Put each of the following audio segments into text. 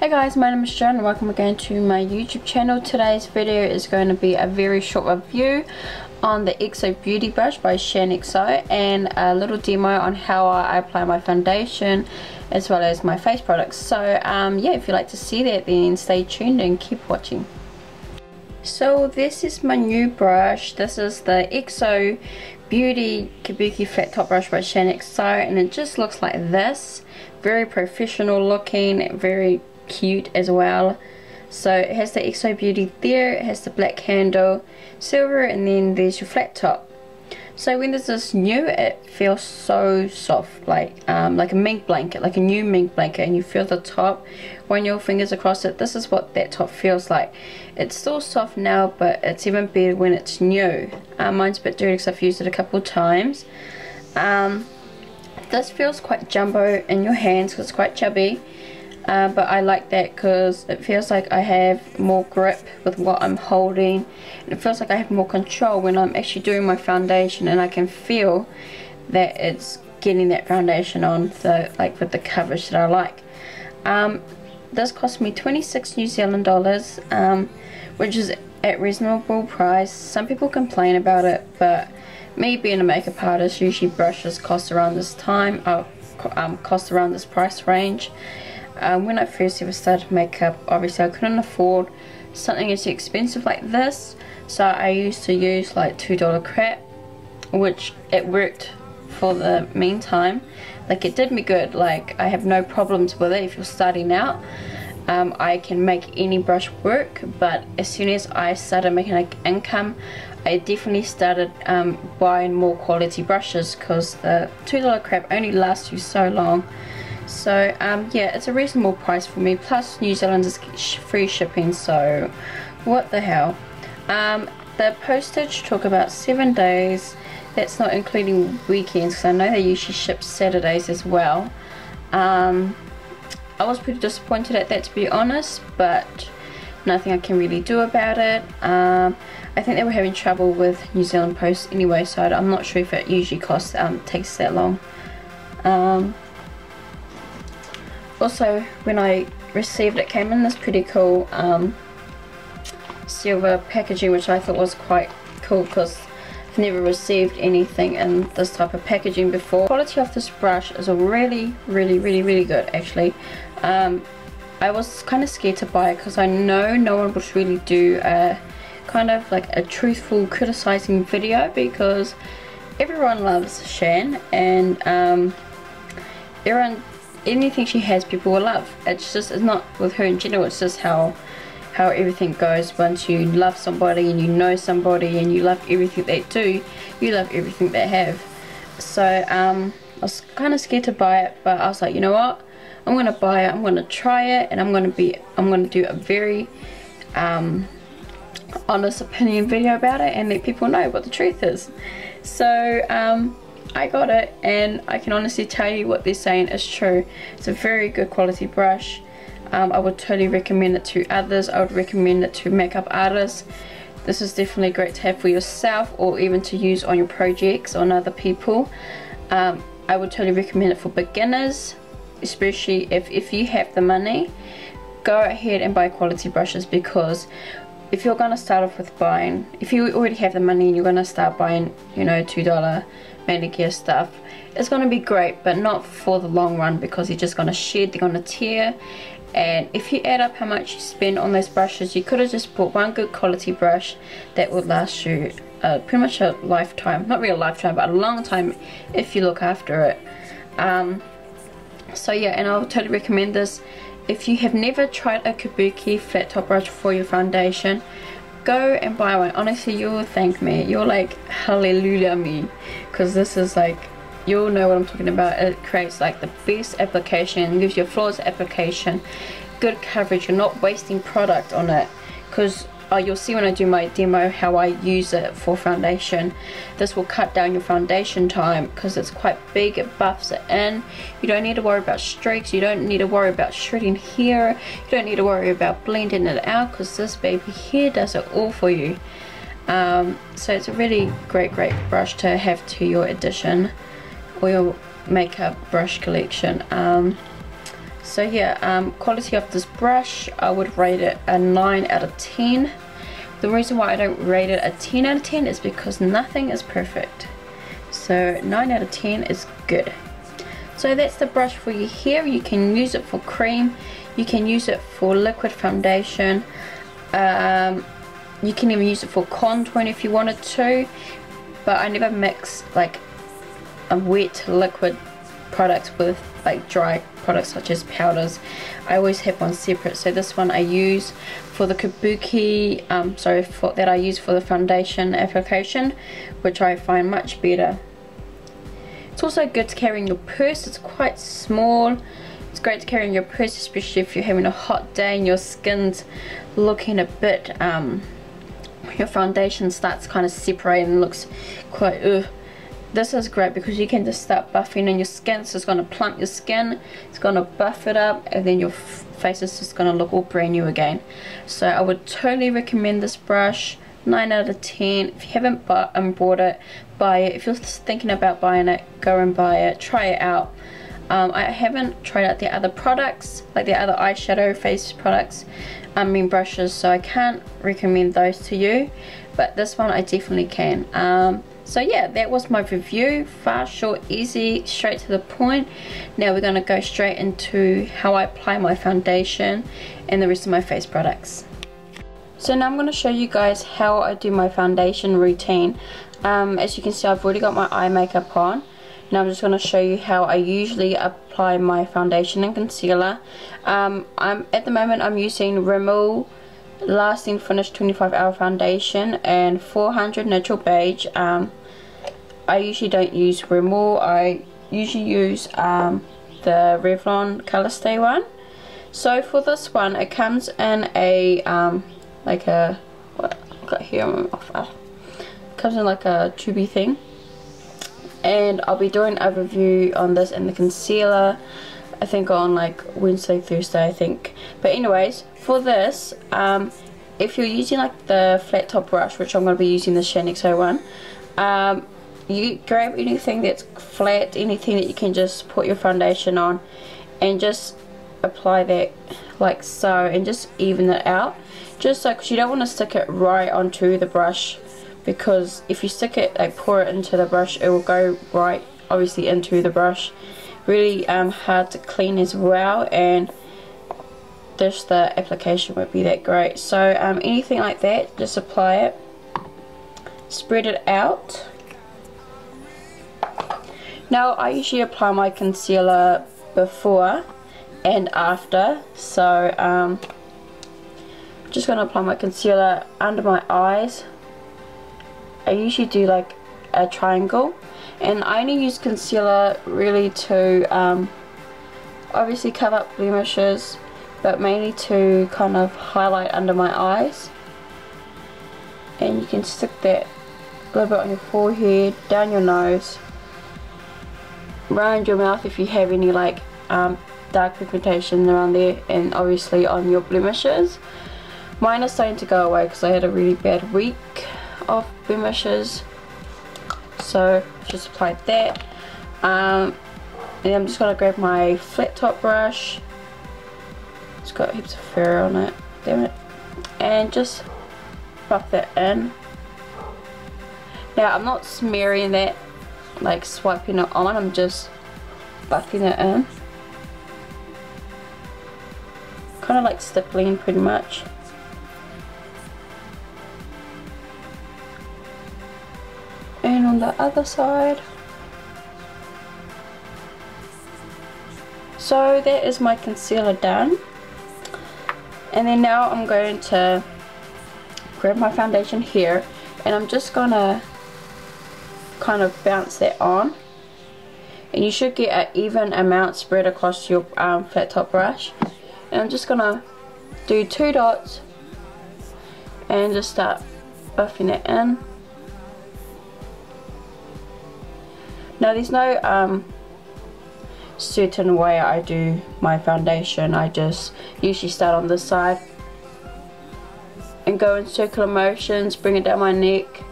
Hey guys, my name is Shaanxo and welcome again to my YouTube channel. Today's video is going to be a very short review on the XO Beauty Brush by Shaaanxo and a little demo on how I apply my foundation as well as my face products. So yeah, if you like to see that, then stay tuned and keep watching. So this is my new brush. This is the XO Beauty Kabuki flat top brush by Shaaanxo, and it just looks like this. Very professional looking, very cute as well. So it has the XO Beauty there, it has the black handle, silver, and then there's your flat top. So when this is new, it feels so soft, like a mink blanket, like a new mink blanket, and you feel the top, run your fingers across it. This is what that top feels like. It's still soft now, but it's even better when it's new. Mine's a bit dirty because I've used it a couple times. This feels quite jumbo in your hands because it's quite chubby. But I like that because it feels like I have more grip with what I'm holding, and it feels like I have more control when I'm actually doing my foundation, and I can feel that it's getting that foundation on, so like with the coverage that I like. This cost me 26 New Zealand dollars, which is at reasonable price. Some people complain about it, but me being a makeup artist, usually brushes cost around this cost around this price range. When I first ever started makeup, obviously I couldn't afford something as expensive like this, so I used to use like $2 crap, which it worked for the meantime. Like, it did me good. Like, I have no problems with it. If you're starting out, I can make any brush work, but as soon as I started making like income, I definitely started buying more quality brushes, because the $2 crap only lasts you so long. So yeah, it's a reasonable price for me, plus New Zealand is free shipping, so what the hell. The postage took about 7 days. That's not including weekends, because I know they usually ship Saturdays as well. I was pretty disappointed at that, to be honest, but nothing I can really do about it. I think they were having trouble with New Zealand Post anyway, so I'm not sure if it usually takes that long. Also, when I received it, came in this pretty cool silver packaging, which I thought was quite cool because I've never received anything in this type of packaging before. The quality of this brush is really good, actually. I was kind of scared to buy it because I know no one would really do a kind of like a truthful criticizing video, because everyone loves Shan, and anything she has, people will love. It's not with her in general, it's just how everything goes. Once you love somebody and you know somebody and you love everything they do, you love everything they have. So I was kind of scared to buy it, but I was like, you know what, I'm gonna buy it, I'm gonna try it, and I'm gonna do a very honest opinion video about it and let people know what the truth is. So I got it, and I can honestly tell you what they're saying is true. It's a very good quality brush. I would totally recommend it to others. I would recommend it to makeup artists. This is definitely great to have for yourself, or even to use on your projects on other people. I would totally recommend it for beginners, especially if you have the money. Go ahead and buy quality brushes, because if you're gonna start off with buying, if you already have the money and you're gonna start buying, you know, $2 manicure stuff, it's gonna be great, but not for the long run, because you're just gonna shed, they're gonna tear. And if you add up how much you spend on those brushes, you could have just bought one good quality brush that would last you pretty much a lifetime. Not really a lifetime, but a long time if you look after it. So yeah, and I would totally recommend this. If you have never tried a Kabuki flat top brush for your foundation, go and buy one. Honestly, you'll thank me. You'll like hallelujah me, because this is like, you'll know what I'm talking about. It creates like the best application, gives you a flawless application, good coverage. You're not wasting product on it, because you'll see when I do my demo how I use it for foundation. This will cut down your foundation time because it's quite big. It buffs it in. You don't need to worry about streaks. You don't need to worry about shredding here. You don't need to worry about blending it out, because this baby here does it all for you. So it's a really great brush to have to your addition or your makeup brush collection. So yeah, quality of this brush, I would rate it a 9 out of 10. The reason why I don't rate it a 10 out of 10 is because nothing is perfect. So 9 out of 10 is good. So that's the brush for your hair. You can use it for cream, you can use it for liquid foundation, you can even use it for contouring if you wanted to, but I never mix like a wet liquid products with like dry products such as powders. I always have one separate. So this one I use for the Kabuki, that I use for the foundation application, which I find much better. It's also good to carry in your purse. It's quite small. It's great to carry in your purse, especially if you're having a hot day and your skin's looking a bit, your foundation starts kind of separating and looks quite ugh. This is great because you can just start buffing in your skin. So it's going to plump your skin, it's going to buff it up, and then your face is just going to look all brand new again. So I would totally recommend this brush. 9 out of 10. If you haven't bought it, buy it. If you're thinking about buying it, go and buy it, try it out. I haven't tried out the other products, like the other eyeshadow face products, brushes, so I can't recommend those to you, but this one I definitely can. So yeah, that was my review. Fast, short, easy, straight to the point. Now we're going to go straight into how I apply my foundation and the rest of my face products. So now I'm going to show you guys how I do my foundation routine. As you can see, I've already got my eye makeup on. Now I'm just going to show you how I usually apply my foundation and concealer. At the moment I'm using Rimmel Lasting Finish 25-hour foundation and 400 Natural Beige. I usually don't use Rimmel. I usually use the Revlon Color Stay one. So for this one, it comes in a like a, what I've got here, comes in like a tubey thing, and I'll be doing a review on this and the concealer I think on like Wednesday, Thursday I think. But anyways, for this, if you're using like the flat top brush, which I'm going to be using the Shaanxo one, you grab anything that's flat, anything that you can just put your foundation on, and just apply that like so, and just even it out, just so, because you don't want to stick it right onto the brush, because if you stick it, like pour it into the brush, it will go right obviously into the brush. Really hard to clean as well, and just the application won't be that great. So anything like that, just apply it, spread it out. Now I usually apply my concealer before and after, so I'm just going to apply my concealer under my eyes. I usually do like a triangle, and I only use concealer really to obviously cover up blemishes, but mainly to kind of highlight under my eyes. And you can stick that a little bit on your forehead, down your nose, around your mouth if you have any like dark pigmentation around there, and obviously on your blemishes. Mine are starting to go away because I had a really bad week of blemishes, so just apply that. And I'm just going to grab my flat top brush, it's got heaps of fur on it, damn it, and just buff that in. Now I'm not smearing that, like swiping it on, I'm just buffing it in, kind of like stippling pretty much. And on the other side. So that is my concealer done, and then now I'm going to grab my foundation here, and I'm just gonna kind of bounce that on, and you should get an even amount spread across your flat top brush. And I'm just gonna do 2 dots and just start buffing it in. Now there's no certain way I do my foundation. I just usually start on this side and go in circular motions, bring it down my neck.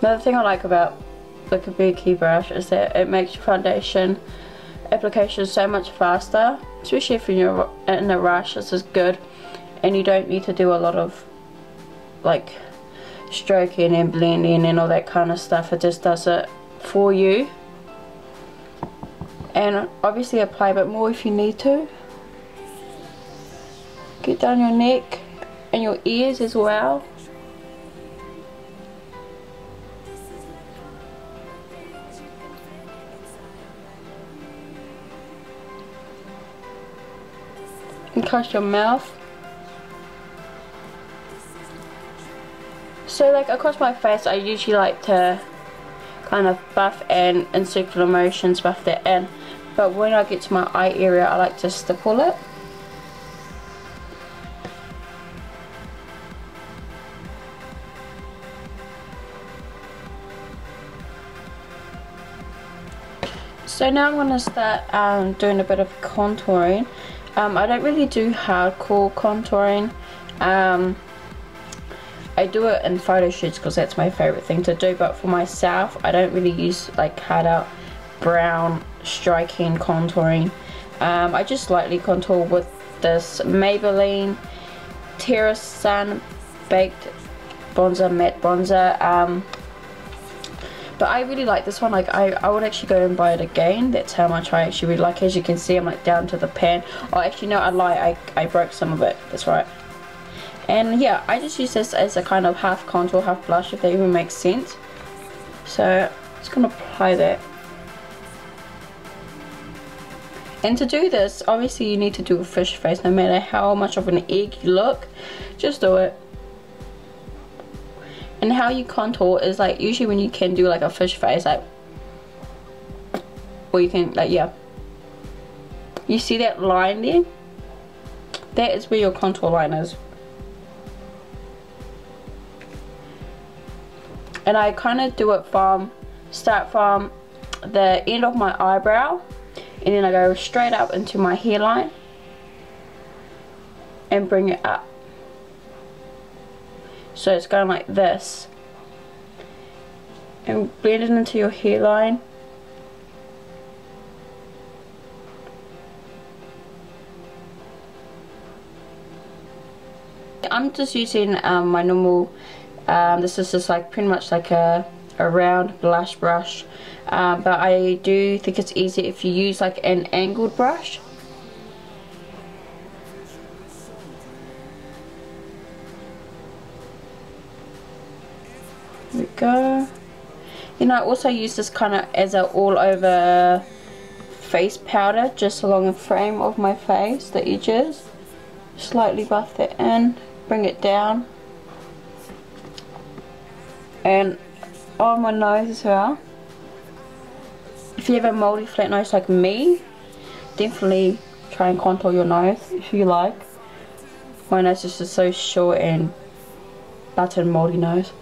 Another thing I like about the Kabuki brush is that it makes your foundation application so much faster, especially if you're in a rush. This is good, and you don't need to do a lot of like stroking and blending and all that kind of stuff. It just does it for you. And obviously apply a bit more if you need to. Get down your neck and your ears as well. And across your mouth. So like across my face, I usually like to kind of buff and in circular motions buff that in. But when I get to my eye area, I like to stipple it. So now I'm going to start doing a bit of contouring. I don't really do hardcore contouring. I do it in photo shoots because that's my favourite thing to do, but for myself I don't really use like hard out brown striking contouring. I just lightly contour with this Maybelline Terra Sun Baked Bronzer, Matte Bronzer. But I really like this one. Like I would actually go and buy it again. That's how much I actually really like. As you can see, I'm like down to the pan. Oh, actually no, I lie. I broke some of it. That's right. And yeah, I just use this as a kind of half contour, half blush, if that even makes sense. So I'm just gonna apply that. And to do this, obviously you need to do a fish face. No matter how much of an egg you look, just do it. And how you contour is like, usually when you can do like a fish face, like, or you can like, yeah, you see that line there? That is where your contour line is. And I kind of do it from, start from the end of my eyebrow, and then I go straight up into my hairline and bring it up. So it's going like this, and blend it into your hairline. I'm just using my normal, this is just like pretty much like a round blush brush, but I do think it's easier if you use like an angled brush. There we go. And I also use this kind of as a all over face powder, just along the frame of my face, the edges. Slightly buff that in, bring it down, and on my nose as well. If you have a moldy flat nose like me, definitely try and contour your nose if you like. My nose is just so short and button moldy nose.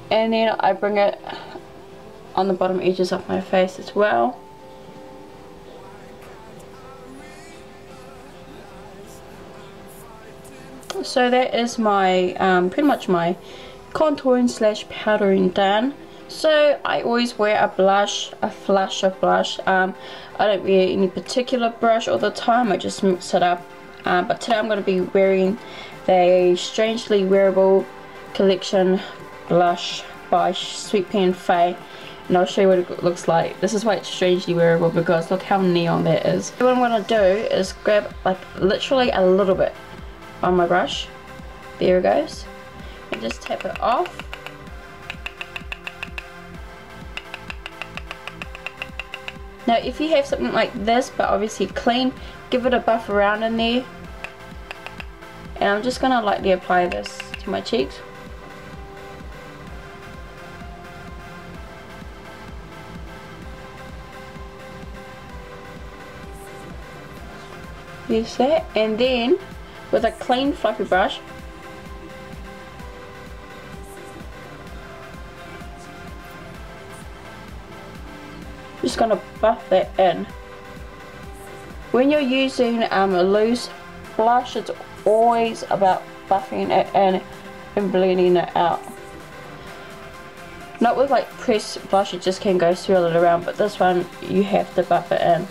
And then I bring it on the bottom edges of my face as well. So that is my pretty much my contouring slash powdering done. So I always wear a blush, a flush of blush. I don't wear any particular brush all the time, I just mix it up. But today I'm going to be wearing the Strangely Wearable Collection blush by Sweetpea and Faye, and I'll show you what it looks like. This is why it's strangely wearable, because look how neon that is. So what I'm going to do is grab like literally a little bit on my brush, there it goes, and just tap it off. Now if you have something like this but obviously clean, give it a buff around in there, and I'm just going to lightly apply this to my cheeks. Use that, and then with a clean fluffy brush, just gonna buff that in. When you're using a loose blush, it's always about buffing it in and blending it out. Not with like pressed blush, it just can go swirl it around, but this one you have to buff it in.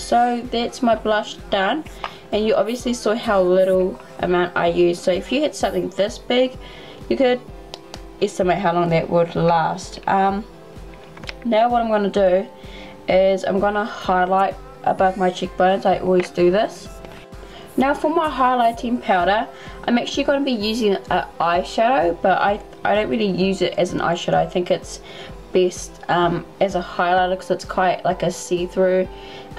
So that's my blush done, and you obviously saw how little amount I used. So if you had something this big, you could estimate how long that would last. Now what I'm going to do is I'm going to highlight above my cheekbones. I always do this. Now for my highlighting powder, I'm actually going to be using an eyeshadow, but I don't really use it as an eyeshadow. I think it's best as a highlighter because it's quite like a see-through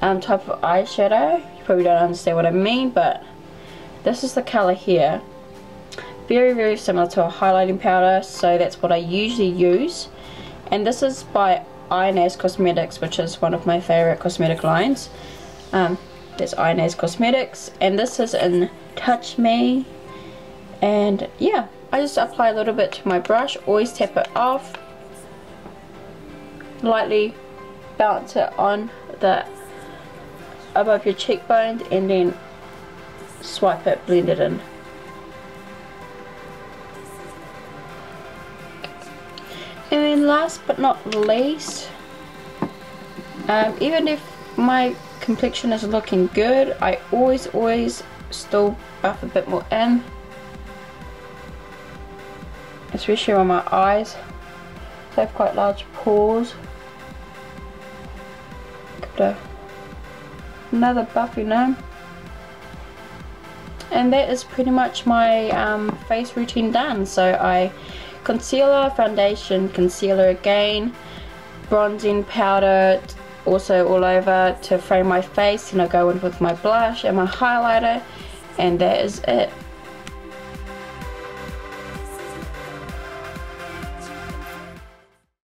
type of eyeshadow. You probably don't understand what I mean, but this is the colour here. Very, very similar to a highlighting powder, so that's what I usually use. And this is by Cosmetics, which is one of my favourite cosmetic lines. There's Cosmetics, and this is in Touch Me. And yeah, I just apply a little bit to my brush, always tap it off, lightly balance it on the above your cheekbones, and then swipe it, blend it in. And then last but not least, even if my complexion is looking good, I always still buff a bit more in, especially on my eyes. So I have quite large pores. Another buff, you know. And that is pretty much my face routine done. So I concealer, foundation, concealer again, bronzing powder also all over to frame my face, and I go in with my blush and my highlighter, and that is it.